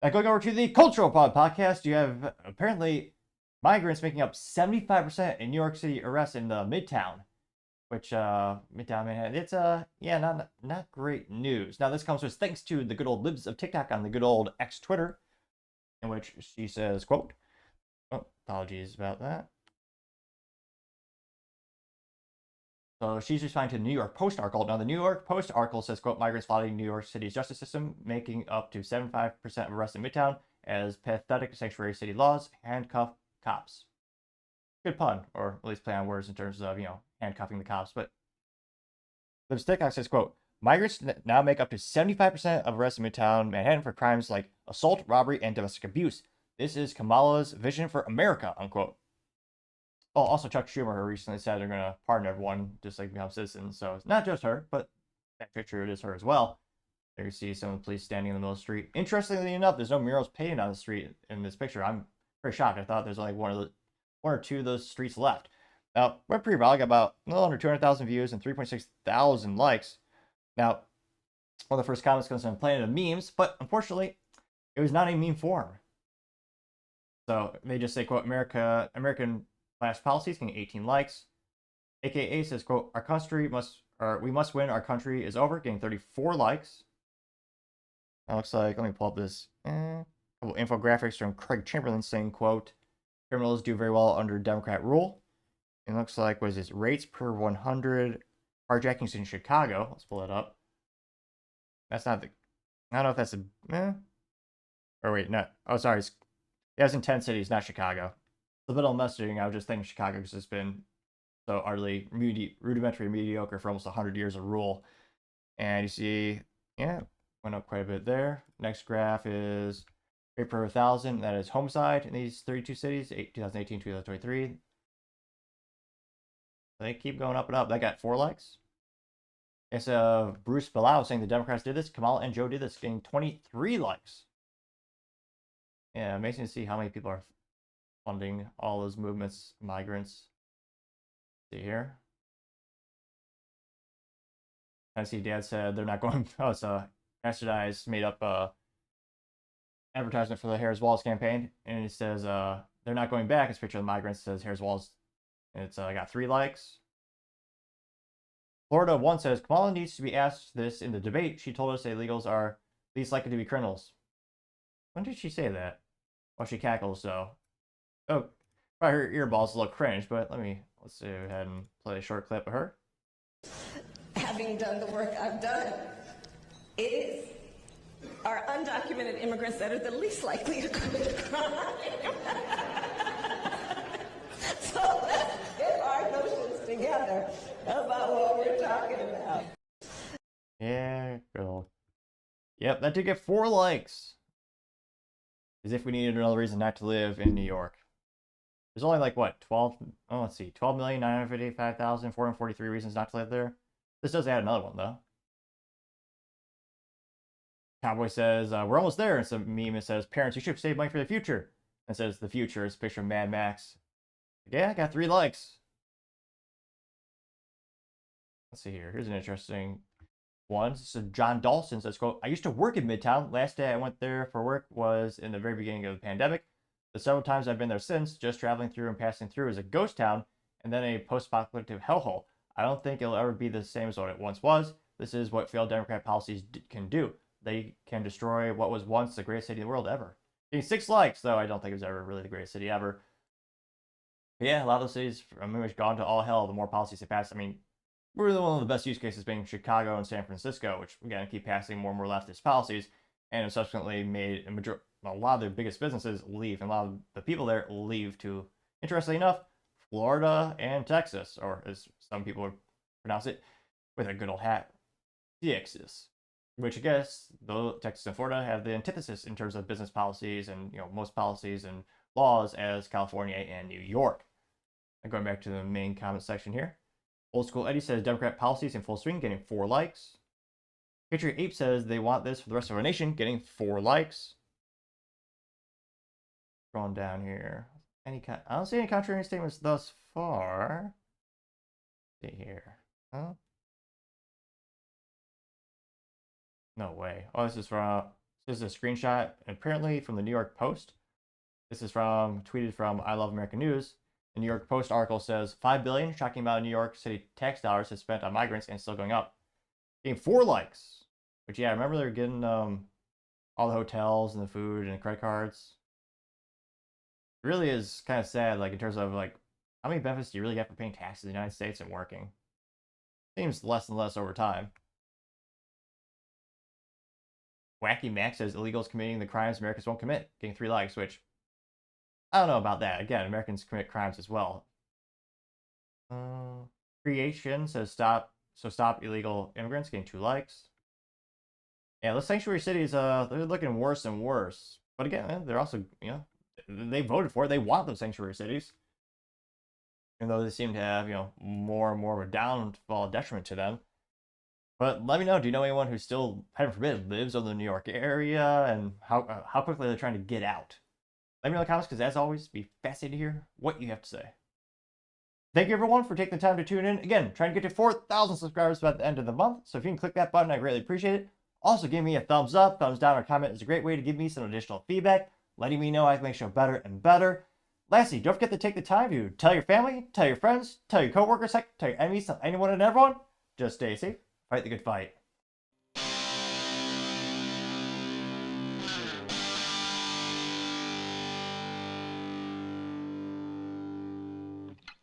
Now, going over to the Cultural Pod podcast, you have apparently migrants making up 75% in New York City arrests in Midtown, which Midtown Manhattan. It's yeah, not great news. Now, this comes with thanks to the good old libs of TikTok on the good old X Twitter, in which she says, "quote." Oh, apologies about that. So she's responding to the New York Post article. Now, the New York Post article says, quote, migrants flooding New York City's justice system, making up to 75% of arrests in Midtown as pathetic sanctuary city laws handcuff cops. Good pun, or at least play on words in terms of, handcuffing the cops. But the TikTok says, quote, migrants now make up to 75% of arrests in Midtown Manhattan for crimes like assault, robbery, and domestic abuse. This is Kamala's vision for America, unquote. Oh, also Chuck Schumer recently said they're going to pardon everyone just like become citizens. So it's not just her, but that picture, it is her as well. There you see some of the police standing in the middle of the street. Interestingly enough, there's no murals painted on the street in this picture. I'm very shocked. I thought there's only one or two of those streets left. Now, went pretty well. I got about a little under 200,000 views and 3.6 thousand likes. Now, one of the first comments comes from Planet of Memes, but unfortunately, it was not a meme form. So they just say, quote, American Class policies getting 18 likes. AKA says, quote, we must win, our country is over, getting 34 likes. That looks like, let me pull up this couple infographics from Craig Chamberlain saying, quote, criminals do very well under Democrat rule. It looks like, what is this, rates per 100 carjackings in Chicago. Let's pull it up. That's not the, I don't know if that's a, or wait, no, oh, sorry. It was in 10 cities, not Chicago. A bit of messaging, I was just thinking Chicago because it's been so utterly rudimentary mediocre for almost 100 years of rule. And you see, yeah, went up quite a bit there. Next graph is rate per 1,000. That is homicide in these 32 cities, 2018, 2023. They keep going up and up. That got 4 likes. It's Bruce Bilal saying the Democrats did this. Kamala and Joe did this, getting 23 likes. Yeah, amazing to see how many people are funding all those movements, migrants. See here. I see Dad said they're not going. Oh, so Bastardized made up advertisement for the Harris Walls campaign, and it says they're not going back. It's a picture of the migrants. It says Harris Walls. And it's got 3 likes. Florida 1 says Kamala needs to be asked this in the debate. She told us illegals are least likely to be criminals. When did she say that? Well, she cackles, so. Oh, probably her earballs look cringe, but let's go ahead and play a short clip of her. Having done the work I've done, it is our undocumented immigrants that are the least likely to commit a crime. So let's get our notions together about what we're talking about. Yeah, girl. Yep, that did get 4 likes. As if we needed another reason not to live in New York. There's only like what, 12,955,443 reasons not to live there. This does add another one though. Cowboy says, we're almost there. And some meme that says, parents, you should save money for the future. And says the future is a picture of Mad Max. Yeah, I got 3 likes. Let's see here. Here's an interesting one. This is John Dawson says, quote, I used to work in Midtown. Last day I went there for work was in the very beginning of the pandemic. The several times I've been there since, just traveling through and passing through is a ghost town and then a post-apocalyptic hellhole. I don't think it'll ever be the same as what it once was. This is what failed Democrat policies can do. They can destroy what was once the greatest city in the world ever. Getting 6 likes, though I don't think it was ever really the greatest city ever. But yeah, a lot of those cities are pretty much gone to all hell the more policies they pass. I mean, really one of the best use cases being Chicago and San Francisco, which again keep passing more and more leftist policies, and have subsequently made a lot of the biggest businesses leave, and a lot of the people there leave to, interestingly enough, Florida and Texas, or as some people would pronounce it, with a good old hat, Texas. Which I guess, though Texas and Florida have the antithesis in terms of business policies and most policies and laws as California and New York. And going back to the main comment section here. Old School Eddie says Democrat policies in full swing, getting 4 likes. Patriot Ape says they want this for the rest of our nation, getting 4 likes. Going down here. I don't see any contrarian statements thus far. Let's see here. Huh? No way. Oh, this is from This is a screenshot, apparently from the New York Post. This is tweeted from I Love American News. The New York Post article says $5 billion, shocking amount of New York City tax dollars is spent on migrants and still going up. Getting 4 likes. Which, yeah, I remember they're getting all the hotels and the food and the credit cards. It really is kind of sad, like in terms of like how many benefits do you really get for paying taxes in the United States and working? Seems less and less over time. Wacky Mac says illegals committing the crimes Americans won't commit, getting 3 likes, which I don't know about that. Again, Americans commit crimes as well. Creation says stop illegal immigrants, getting 2 likes. Yeah, the sanctuary cities, they're looking worse and worse. But again, they're also, they voted for it. They want those sanctuary cities. Even though they seem to have, more and more of a downfall detriment to them. But let me know, do you know anyone who still, heaven forbid, lives in the New York area, and how quickly they're trying to get out? Let me know in the comments, because as always, it'd be fascinating to hear what you have to say. Thank you, everyone, for taking the time to tune in. Again, trying to get to 4,000 subscribers by the end of the month, so if you can click that button, I greatly appreciate it. Also, give me a thumbs up, thumbs down, or comment is a great way to give me some additional feedback, letting me know I can make the show better and better. Lastly, don't forget to take the time to tell your family, tell your friends, tell your coworkers, heck, tell your enemies, tell anyone and everyone. Just stay safe, fight the good fight.